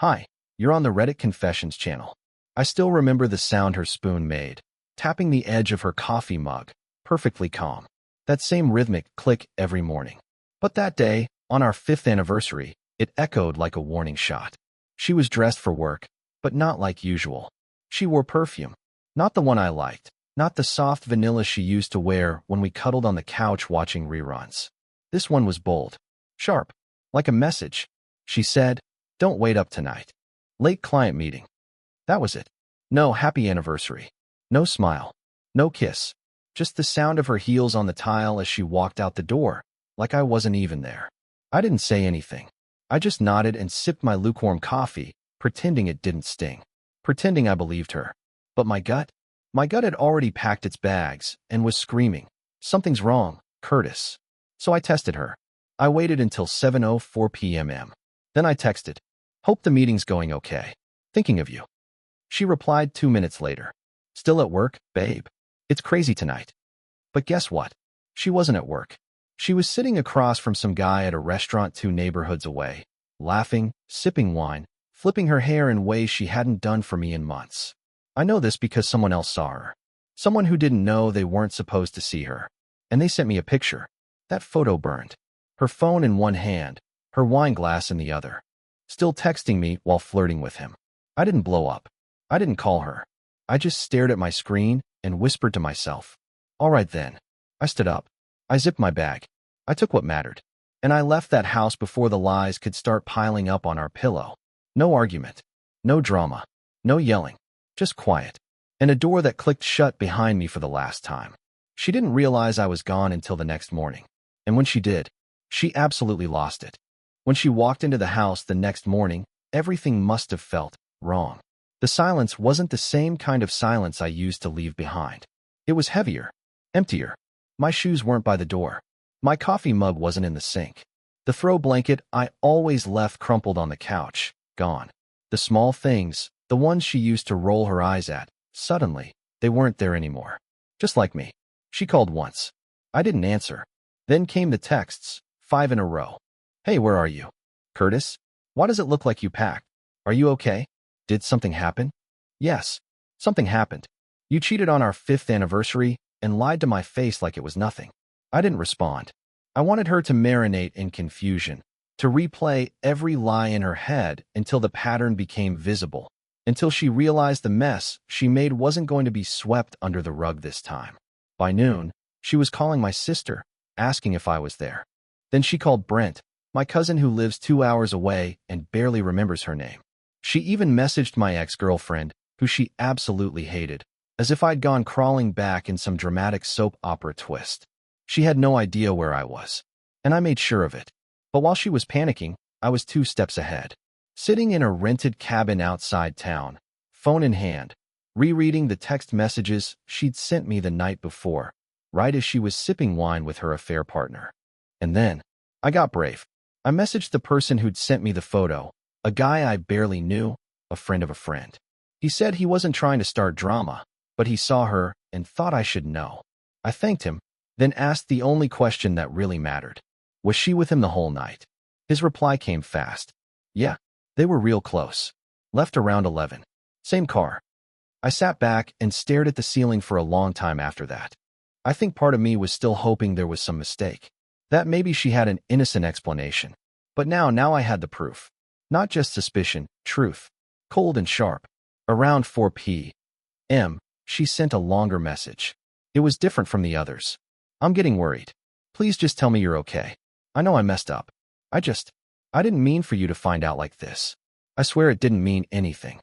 Hi, you're on the Reddit Confessions channel. I still remember the sound her spoon made, tapping the edge of her coffee mug, perfectly calm. That same rhythmic click every morning. But that day, on our 5th anniversary, it echoed like a warning shot. She was dressed for work, but not like usual. She wore perfume. Not the one I liked. Not the soft vanilla she used to wear when we cuddled on the couch watching reruns. This one was bold. Sharp. Like a message. She said, "Don't wait up tonight. Late client meeting." That was it. No happy anniversary. No smile. No kiss. Just the sound of her heels on the tile as she walked out the door, like I wasn't even there. I didn't say anything. I just nodded and sipped my lukewarm coffee, pretending it didn't sting. Pretending I believed her. But my gut had already packed its bags and was screaming, "Something's wrong, Curtis." So I tested her. I waited until 7:04 p.m. Then I texted, "Hope the meeting's going okay. Thinking of you." She replied 2 minutes later, "Still at work, babe? It's crazy tonight." But guess what? She wasn't at work. She was sitting across from some guy at a restaurant 2 neighborhoods away, laughing, sipping wine, flipping her hair in ways she hadn't done for me in months. I know this because someone else saw her. Someone who didn't know they weren't supposed to see her. And they sent me a picture. That photo burned. Her phone in one hand, her wine glass in the other. Still texting me while flirting with him. I didn't blow up. I didn't call her. I just stared at my screen and whispered to myself, "All right then." I stood up. I zipped my bag. I took what mattered. And I left that house before the lies could start piling up on our pillow. No argument. No drama. No yelling. Just quiet. And a door that clicked shut behind me for the last time. She didn't realize I was gone until the next morning. And when she did, she absolutely lost it. When she walked into the house the next morning, everything must have felt wrong. The silence wasn't the same kind of silence I used to leave behind. It was heavier, emptier. My shoes weren't by the door. My coffee mug wasn't in the sink. The throw blanket I always left crumpled on the couch, gone. The small things, the ones she used to roll her eyes at, suddenly, they weren't there anymore. Just like me. She called once. I didn't answer. Then came the texts, 5 in a row. "Hey, where are you? Curtis? Why does it look like you packed? Are you okay? Did something happen?" Yes, something happened. You cheated on our 5th anniversary and lied to my face like it was nothing. I didn't respond. I wanted her to marinate in confusion, to replay every lie in her head until the pattern became visible, until she realized the mess she made wasn't going to be swept under the rug this time. By noon, she was calling my sister, asking if I was there. Then she called Brent, my cousin who lives 2 hours away and barely remembers her name. She even messaged my ex-girlfriend, who she absolutely hated, as if I'd gone crawling back in some dramatic soap opera twist. She had no idea where I was, and I made sure of it. But while she was panicking, I was 2 steps ahead. Sitting in a rented cabin outside town, phone in hand, rereading the text messages she'd sent me the night before, right as she was sipping wine with her affair partner. And then, I got brave. I messaged the person who'd sent me the photo, a guy I barely knew, a friend of a friend. He said he wasn't trying to start drama, but he saw her and thought I should know. I thanked him, then asked the only question that really mattered. Was she with him the whole night? His reply came fast. Yeah, they were real close. Left around 11. Same car. I sat back and stared at the ceiling for a long time after that. I think part of me was still hoping there was some mistake. That maybe she had an innocent explanation. But now I had the proof. Not just suspicion, truth. Cold and sharp. Around 4 p.m., she sent a longer message. It was different from the others. "I'm getting worried. Please just tell me you're okay. I know I messed up. I didn't mean for you to find out like this. I swear it didn't mean anything."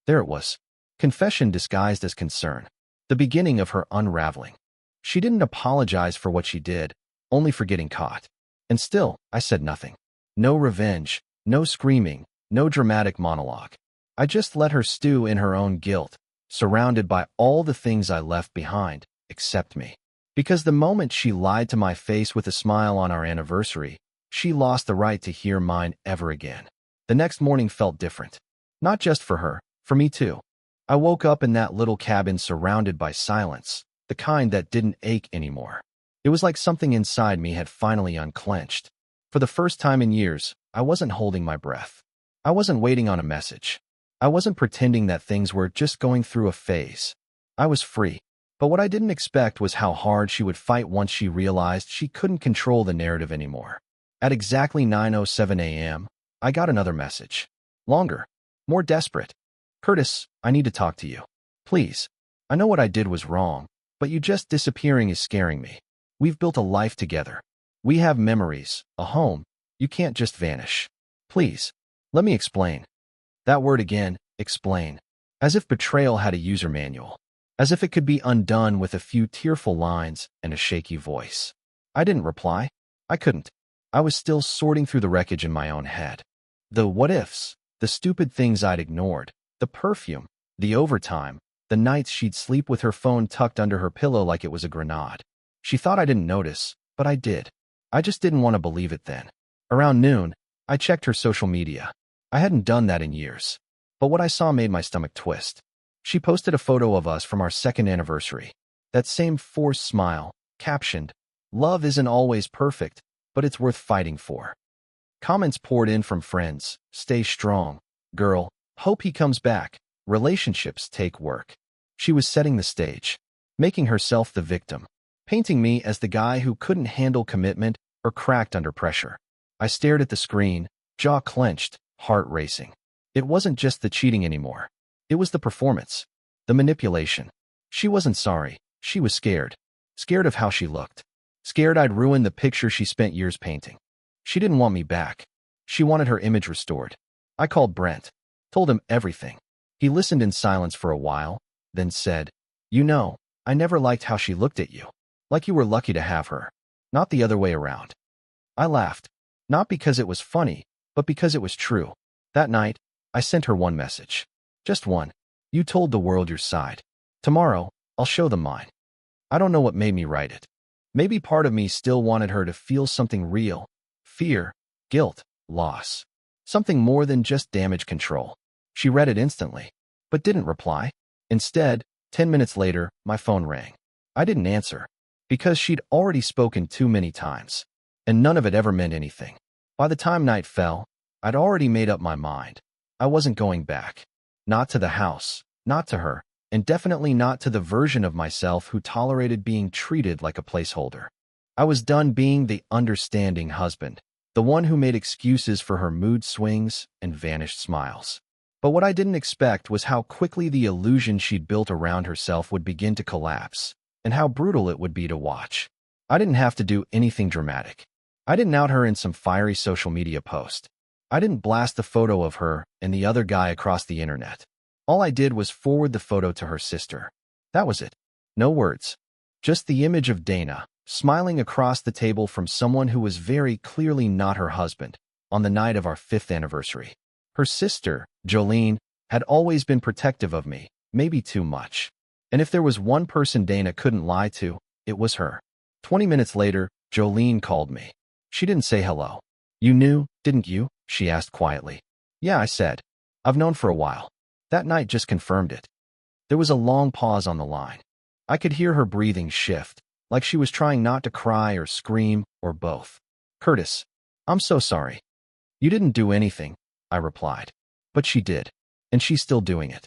There it was. Confession disguised as concern. The beginning of her unraveling. She didn't apologize for what she did, only for getting caught. And still, I said nothing. No revenge, no screaming, no dramatic monologue. I just let her stew in her own guilt, surrounded by all the things I left behind, except me. Because the moment she lied to my face with a smile on our anniversary, she lost the right to hear mine ever again. The next morning felt different. Not just for her, for me too. I woke up in that little cabin surrounded by silence, the kind that didn't ache anymore. It was like something inside me had finally unclenched. For the first time in years, I wasn't holding my breath. I wasn't waiting on a message. I wasn't pretending that things were just going through a phase. I was free. But what I didn't expect was how hard she would fight once she realized she couldn't control the narrative anymore. At exactly 9:07 a.m., I got another message. Longer. More desperate. Curtis, I need to talk to you. Please. I know what I did was wrong, but you just disappearing is scaring me. We've built a life together. We have memories, a home. You can't just vanish. Please. Let me explain. That word again, explain. As if betrayal had a user manual. As if it could be undone with a few tearful lines and a shaky voice. I didn't reply. I couldn't. I was still sorting through the wreckage in my own head. The what-ifs, the stupid things I'd ignored, the perfume, the overtime, the nights she'd sleep with her phone tucked under her pillow like it was a grenade. She thought I didn't notice, but I did. I just didn't want to believe it then. Around noon, I checked her social media. I hadn't done that in years. But what I saw made my stomach twist. She posted a photo of us from our second anniversary. That same forced smile, captioned, "Love isn't always perfect, but it's worth fighting for." Comments poured in from friends. "Stay strong. Girl. Hope he comes back. Relationships take work." She was setting the stage, making herself the victim, painting me as the guy who couldn't handle commitment or cracked under pressure. I stared at the screen, jaw clenched, heart racing. It wasn't just the cheating anymore. It was the performance, the manipulation. She wasn't sorry. She was scared. Scared of how she looked. Scared I'd ruin the picture she spent years painting. She didn't want me back. She wanted her image restored. I called Brent, told him everything. He listened in silence for a while, then said, "You know, I never liked how she looked at you. Like you were lucky to have her. Not the other way around." I laughed. Not because it was funny, but because it was true. That night, I sent her one message. Just one. "You told the world your side. Tomorrow, I'll show them mine." I don't know what made me write it. Maybe part of me still wanted her to feel something real. Fear, guilt, loss. Something more than just damage control. She read it instantly, but didn't reply. Instead, 10 minutes later, my phone rang. I didn't answer, because she'd already spoken too many times, and none of it ever meant anything. By the time night fell, I'd already made up my mind. I wasn't going back. Not to the house, not to her, and definitely not to the version of myself who tolerated being treated like a placeholder. I was done being the understanding husband, the one who made excuses for her mood swings and vanished smiles. But what I didn't expect was how quickly the illusion she'd built around herself would begin to collapse, and how brutal it would be to watch. I didn't have to do anything dramatic. I didn't out her in some fiery social media post. I didn't blast the photo of her and the other guy across the internet. All I did was forward the photo to her sister. That was it. No words. Just the image of Dana, smiling across the table from someone who was very clearly not her husband, on the night of our 5th anniversary. Her sister, Jolene, had always been protective of me, maybe too much. And if there was one person Dana couldn't lie to, it was her. 20 minutes later, Jolene called me. She didn't say hello. "You knew, didn't you?" she asked quietly. "Yeah," I said. "I've known for a while." That night just confirmed it. There was a long pause on the line. I could hear her breathing shift, like she was trying not to cry or scream or both. "Curtis, I'm so sorry." "You didn't do anything," I replied. But she did, and she's still doing it.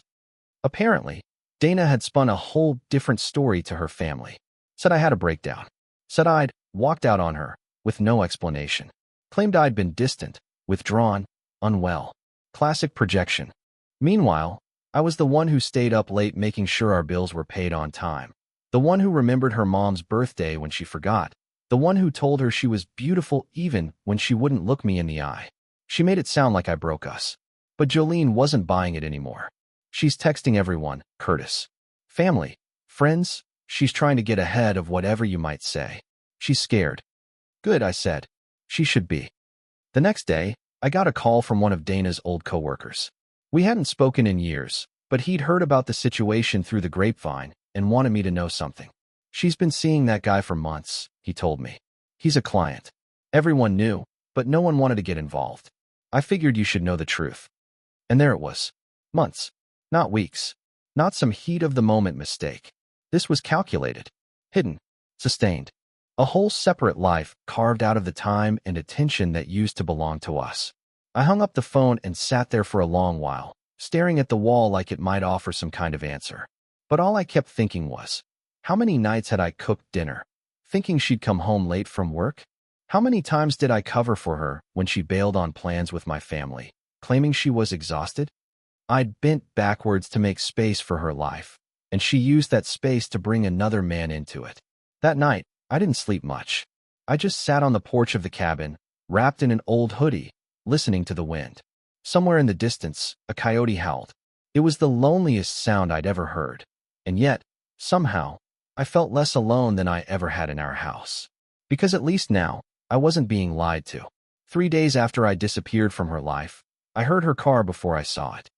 Apparently, Dana had spun a whole different story to her family. Said I had a breakdown. Said I'd walked out on her, with no explanation. Claimed I'd been distant, withdrawn, unwell. Classic projection. Meanwhile, I was the one who stayed up late making sure our bills were paid on time. The one who remembered her mom's birthday when she forgot. The one who told her she was beautiful even when she wouldn't look me in the eye. She made it sound like I broke us. But Jolene wasn't buying it anymore. She's texting everyone, Curtis. Family, friends, she's trying to get ahead of whatever you might say. She's scared. Good, I said. She should be. The next day, I got a call from one of Dana's old coworkers. We hadn't spoken in years, but he'd heard about the situation through the grapevine and wanted me to know something. "She's been seeing that guy for months," he told me. "He's a client." Everyone knew, but no one wanted to get involved. "I figured you should know the truth." And there it was. Months. Not weeks. Not some heat-of-the-moment mistake. This was calculated. Hidden. Sustained. A whole separate life carved out of the time and attention that used to belong to us. I hung up the phone and sat there for a long while, staring at the wall like it might offer some kind of answer. But all I kept thinking was, how many nights had I cooked dinner, thinking she'd come home late from work? How many times did I cover for her when she bailed on plans with my family, claiming she was exhausted? I'd bent backwards to make space for her life, and she used that space to bring another man into it. That night, I didn't sleep much. I just sat on the porch of the cabin, wrapped in an old hoodie, listening to the wind. Somewhere in the distance, a coyote howled. It was the loneliest sound I'd ever heard. And yet, somehow, I felt less alone than I ever had in our house. Because at least now, I wasn't being lied to. 3 days after I disappeared from her life, I heard her car before I saw it.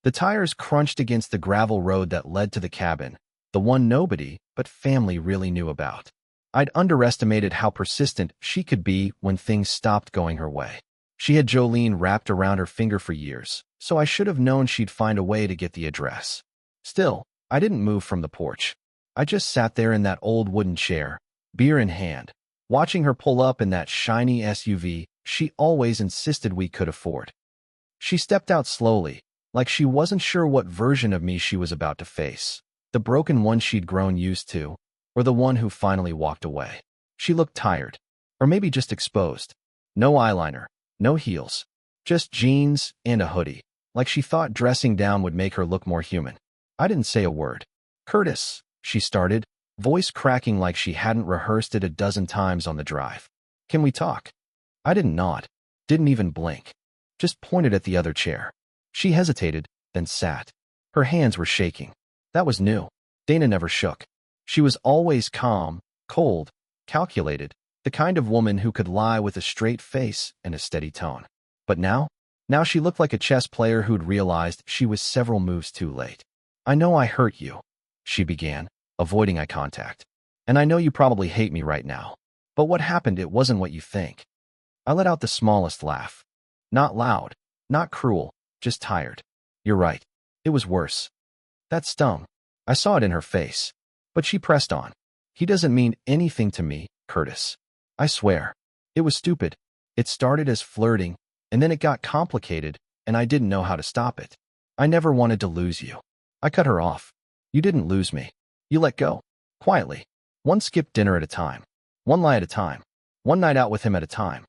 The tires crunched against the gravel road that led to the cabin, the one nobody but family really knew about. I'd underestimated how persistent she could be when things stopped going her way. She had Jolene wrapped around her finger for years, so I should have known she'd find a way to get the address. Still, I didn't move from the porch. I just sat there in that old wooden chair, beer in hand, watching her pull up in that shiny SUV she always insisted we could afford. She stepped out slowly, like she wasn't sure what version of me she was about to face, the broken one she'd grown used to, or the one who finally walked away. She looked tired, or maybe just exposed. No eyeliner, no heels, just jeans and a hoodie, like she thought dressing down would make her look more human. I didn't say a word. "Curtis," she started, voice cracking like she hadn't rehearsed it a dozen times on the drive. "Can we talk?" I didn't nod, didn't even blink, just pointed at the other chair. She hesitated, then sat. Her hands were shaking. That was new. Dana never shook. She was always calm, cold, calculated, the kind of woman who could lie with a straight face and a steady tone. But now she looked like a chess player who'd realized she was several moves too late. "I know I hurt you," she began, avoiding eye contact. "And I know you probably hate me right now. But what happened, it wasn't what you think." I let out the smallest laugh. Not loud, not cruel, just tired. "You're right. It was worse." That stung. I saw it in her face. But she pressed on. "He doesn't mean anything to me, Curtis. I swear. It was stupid. It started as flirting, and then it got complicated, and I didn't know how to stop it. I never wanted to lose you." I cut her off. "You didn't lose me. You let go. Quietly. One skipped dinner at a time. One lie at a time. One night out with him at a time."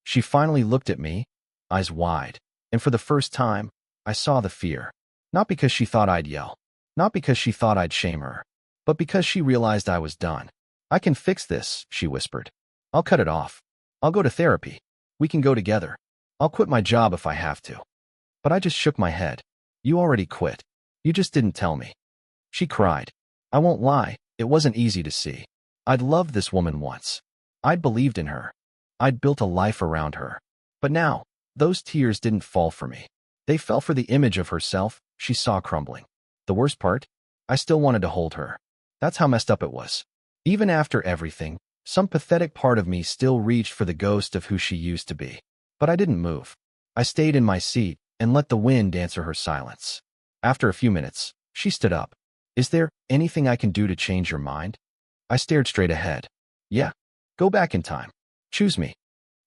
She finally looked at me, eyes wide, and for the first time, I saw the fear. Not because she thought I'd yell. Not because she thought I'd shame her. But because she realized I was done. "I can fix this," she whispered. "I'll cut it off. I'll go to therapy. We can go together. I'll quit my job if I have to." But I just shook my head. "You already quit. You just didn't tell me." She cried. I won't lie, it wasn't easy to see. I'd loved this woman once. I'd believed in her. I'd built a life around her. But now, those tears didn't fall for me. They fell for the image of herself she saw crumbling. The worst part? I still wanted to hold her. That's how messed up it was. Even after everything, some pathetic part of me still reached for the ghost of who she used to be. But I didn't move. I stayed in my seat and let the wind answer her silence. After a few minutes, she stood up. "Is there anything I can do to change your mind?" I stared straight ahead. "Yeah. Go back in time. Choose me."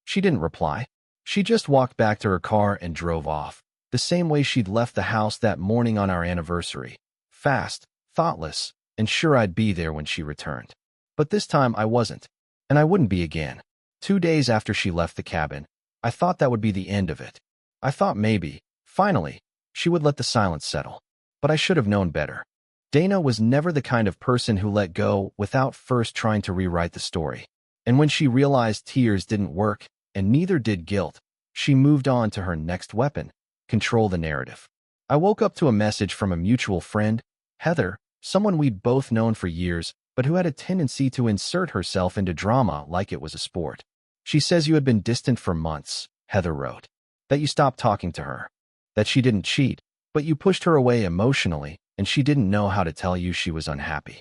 She didn't reply. She just walked back to her car and drove off, the same way she'd left the house that morning on our anniversary. Fast, thoughtless, and sure I'd be there when she returned. But this time I wasn't, and I wouldn't be again. 2 days after she left the cabin, I thought that would be the end of it. I thought maybe, finally, she would let the silence settle. But I should have known better. Dana was never the kind of person who let go without first trying to rewrite the story. And when she realized tears didn't work, and neither did guilt, she moved on to her next weapon: control the narrative. I woke up to a message from a mutual friend, Heather, someone we'd both known for years, but who had a tendency to insert herself into drama like it was a sport. "She says you had been distant for months," Heather wrote. "That you stopped talking to her. That she didn't cheat, but you pushed her away emotionally, and she didn't know how to tell you she was unhappy."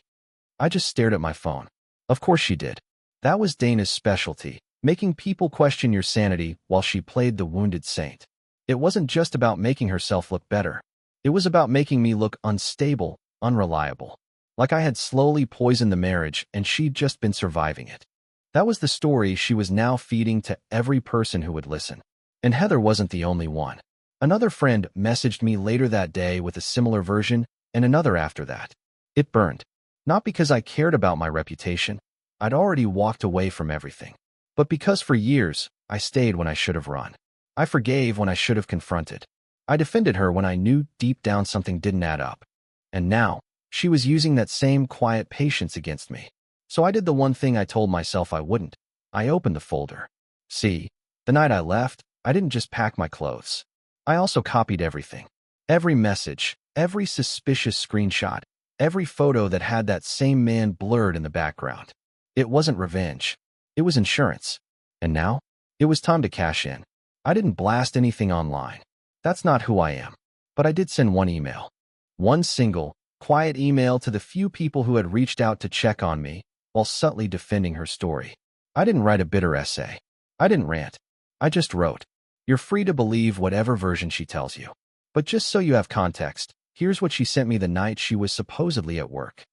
I just stared at my phone. Of course she did. That was Dana's specialty, making people question your sanity while she played the wounded saint. It wasn't just about making herself look better. It was about making me look unstable, unreliable. Like I had slowly poisoned the marriage and she'd just been surviving it. That was the story she was now feeding to every person who would listen. And Heather wasn't the only one. Another friend messaged me later that day with a similar version, and another after that. It burned. Not because I cared about my reputation. I'd already walked away from everything. But because for years, I stayed when I should have run. I forgave when I should have confronted. I defended her when I knew deep down something didn't add up. And now, she was using that same quiet patience against me. So I did the one thing I told myself I wouldn't. I opened the folder. See, the night I left, I didn't just pack my clothes. I also copied everything. Every message, every suspicious screenshot, every photo that had that same man blurred in the background. It wasn't revenge. It was insurance. And now, it was time to cash in. I didn't blast anything online. That's not who I am. But I did send one email. One single, quiet email to the few people who had reached out to check on me, while subtly defending her story. I didn't write a bitter essay. I didn't rant. I just wrote, "You're free to believe whatever version she tells you. But just so you have context, here's what she sent me the night she was supposedly at work.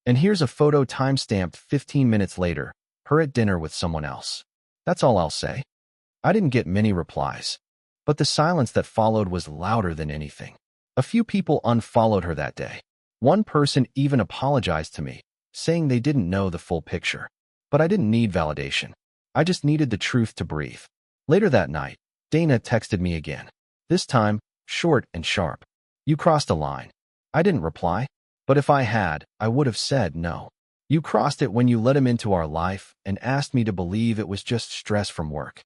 And here's a photo time-stamped 15 minutes later, her at dinner with someone else." That's all I'll say. I didn't get many replies. But the silence that followed was louder than anything. A few people unfollowed her that day. One person even apologized to me, saying they didn't know the full picture. But I didn't need validation. I just needed the truth to breathe. Later that night, Dana texted me again. This time, short and sharp. "You crossed a line." I didn't reply. But if I had, I would have said no. "You crossed it when you let him into our life and asked me to believe it was just stress from work."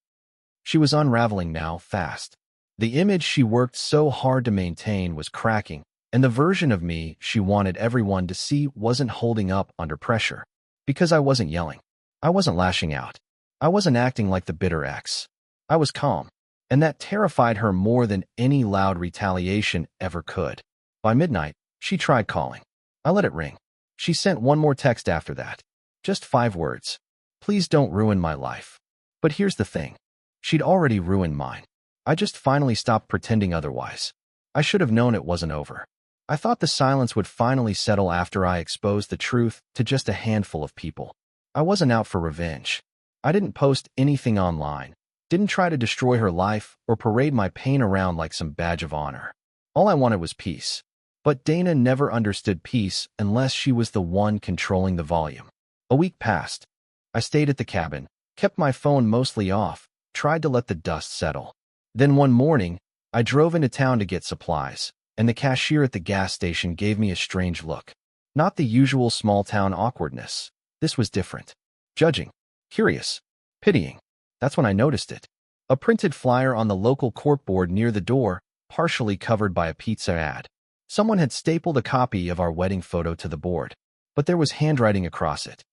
She was unraveling now, fast. The image she worked so hard to maintain was cracking, and the version of me she wanted everyone to see wasn't holding up under pressure. Because I wasn't yelling. I wasn't lashing out. I wasn't acting like the bitter ex. I was calm, and that terrified her more than any loud retaliation ever could. By midnight, she tried calling. I let it ring. She sent one more text after that. Just 5 words. "Please don't ruin my life." But here's the thing. She'd already ruined mine. I just finally stopped pretending otherwise. I should have known it wasn't over. I thought the silence would finally settle after I exposed the truth to just a handful of people. I wasn't out for revenge. I didn't post anything online, didn't try to destroy her life or parade my pain around like some badge of honor. All I wanted was peace. But Dana never understood peace unless she was the one controlling the volume. A week passed. I stayed at the cabin, kept my phone mostly off, tried to let the dust settle. Then one morning, I drove into town to get supplies, and the cashier at the gas station gave me a strange look. Not the usual small-town awkwardness. This was different. Judging. Curious. Pitying. That's when I noticed it. A printed flyer on the local corkboard near the door, partially covered by a pizza ad. Someone had stapled a copy of our wedding photo to the board, but there was handwriting across it.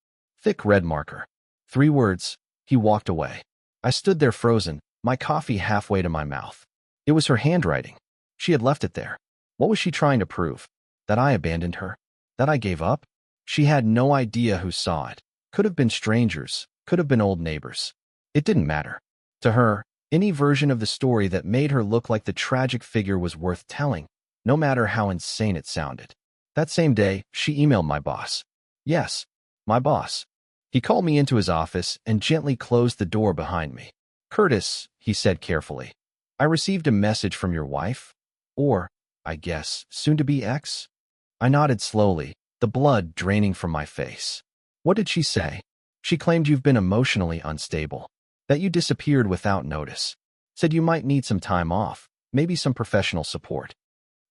Thick red marker. 3 words. He walked away. I stood there frozen, my coffee halfway to my mouth. It was her handwriting. She had left it there. What was she trying to prove? That I abandoned her? That I gave up? She had no idea who saw it. Could have been strangers, could have been old neighbors. It didn't matter. To her, any version of the story that made her look like the tragic figure was worth telling, no matter how insane it sounded. That same day, she emailed my boss. Yes, my boss. He called me into his office and gently closed the door behind me. "Curtis," he said carefully, "I received a message from your wife, or, I guess, soon-to-be ex." I nodded slowly, the blood draining from my face. "What did she say?" "She claimed you've been emotionally unstable, that you disappeared without notice. Said you might need some time off, maybe some professional support."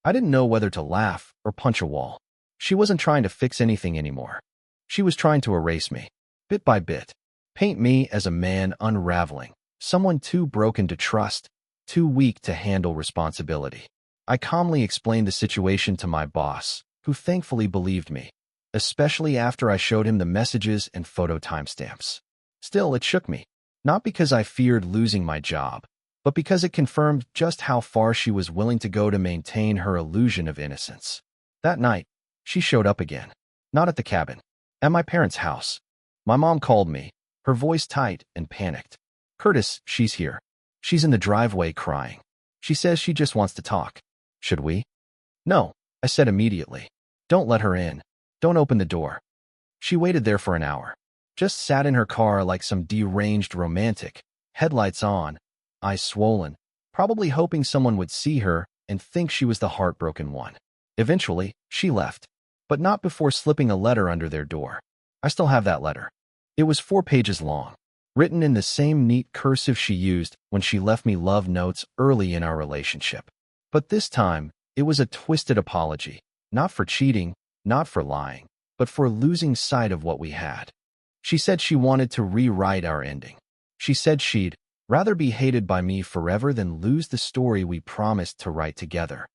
I didn't know whether to laugh or punch a wall. She wasn't trying to fix anything anymore. She was trying to erase me, bit by bit, paint me as a man unraveling, someone too broken to trust, too weak to handle responsibility. I calmly explained the situation to my boss, who thankfully believed me, especially after I showed him the messages and photo timestamps. Still, it shook me, not because I feared losing my job, but because it confirmed just how far she was willing to go to maintain her illusion of innocence. That night, she showed up again. Not at the cabin. At my parents' house. My mom called me, her voice tight and panicked. "Curtis, she's here. She's in the driveway crying. She says she just wants to talk. Should we?" "No," I said immediately. "Don't let her in. Don't open the door." She waited there for an hour. Just sat in her car like some deranged romantic, headlights on, eyes swollen, probably hoping someone would see her and think she was the heartbroken one. Eventually, she left, but not before slipping a letter under their door. I still have that letter. It was 4 pages long, written in the same neat cursive she used when she left me love notes early in our relationship. But this time, it was a twisted apology, not for cheating, not for lying, but for losing sight of what we had. She said she wanted to rewrite our ending. She said she'd rather be hated by me forever than lose the story we promised to write together.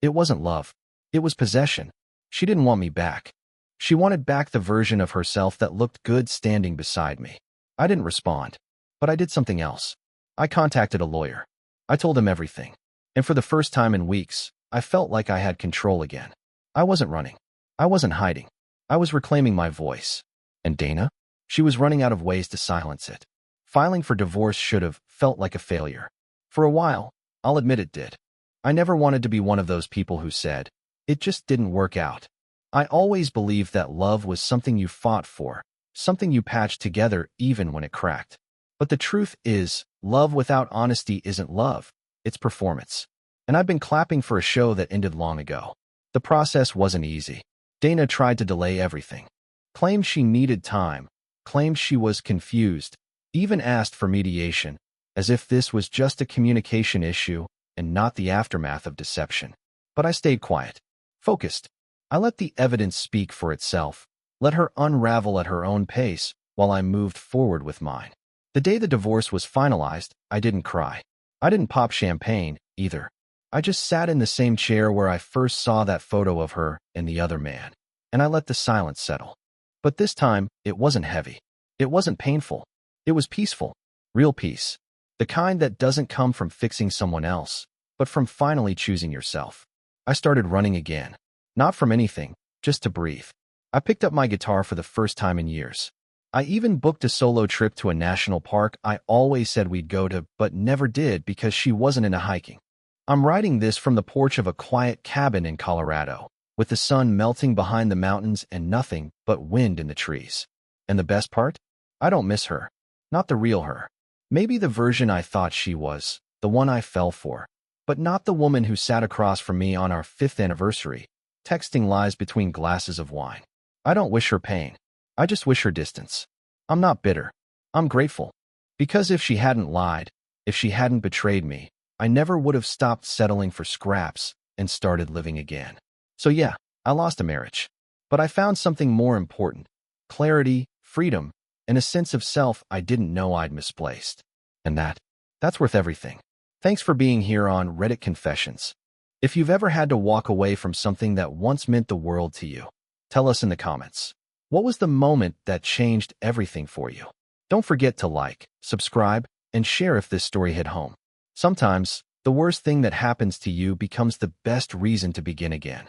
It wasn't love. It was possession. She didn't want me back. She wanted back the version of herself that looked good standing beside me. I didn't respond, but I did something else. I contacted a lawyer. I told him everything. And for the first time in weeks, I felt like I had control again. I wasn't running. I wasn't hiding. I was reclaiming my voice. And Dana? She was running out of ways to silence it. Filing for divorce should have felt like a failure. For a while, I'll admit it did. I never wanted to be one of those people who said, it just didn't work out. I always believed that love was something you fought for, something you patched together even when it cracked. But the truth is, love without honesty isn't love, it's performance. And I've been clapping for a show that ended long ago. The process wasn't easy. Dana tried to delay everything. Claimed she needed time. Claimed she was confused. Even asked for mediation, as if this was just a communication issue and not the aftermath of deception. But I stayed quiet. Focused. I let the evidence speak for itself. Let her unravel at her own pace while I moved forward with mine. The day the divorce was finalized, I didn't cry. I didn't pop champagne, either. I just sat in the same chair where I first saw that photo of her and the other man, and I let the silence settle. But this time, it wasn't heavy. It wasn't painful. It was peaceful. Real peace. The kind that doesn't come from fixing someone else, but from finally choosing yourself. I started running again. Not from anything, just to breathe. I picked up my guitar for the first time in years. I even booked a solo trip to a national park I always said we'd go to, but never did because she wasn't into hiking. I'm writing this from the porch of a quiet cabin in Colorado, with the sun melting behind the mountains and nothing but wind in the trees. And the best part? I don't miss her. Not the real her. Maybe the version I thought she was, the one I fell for, but not the woman who sat across from me on our 5th anniversary, texting lies between glasses of wine. I don't wish her pain. I just wish her distance. I'm not bitter. I'm grateful. Because if she hadn't lied, if she hadn't betrayed me, I never would have stopped settling for scraps and started living again. So yeah, I lost a marriage. But I found something more important. Clarity, freedom, and a sense of self I didn't know I'd misplaced. And that's worth everything. Thanks for being here on Reddit Confessions. If you've ever had to walk away from something that once meant the world to you, tell us in the comments. What was the moment that changed everything for you? Don't forget to like, subscribe, and share if this story hit home. Sometimes, the worst thing that happens to you becomes the best reason to begin again.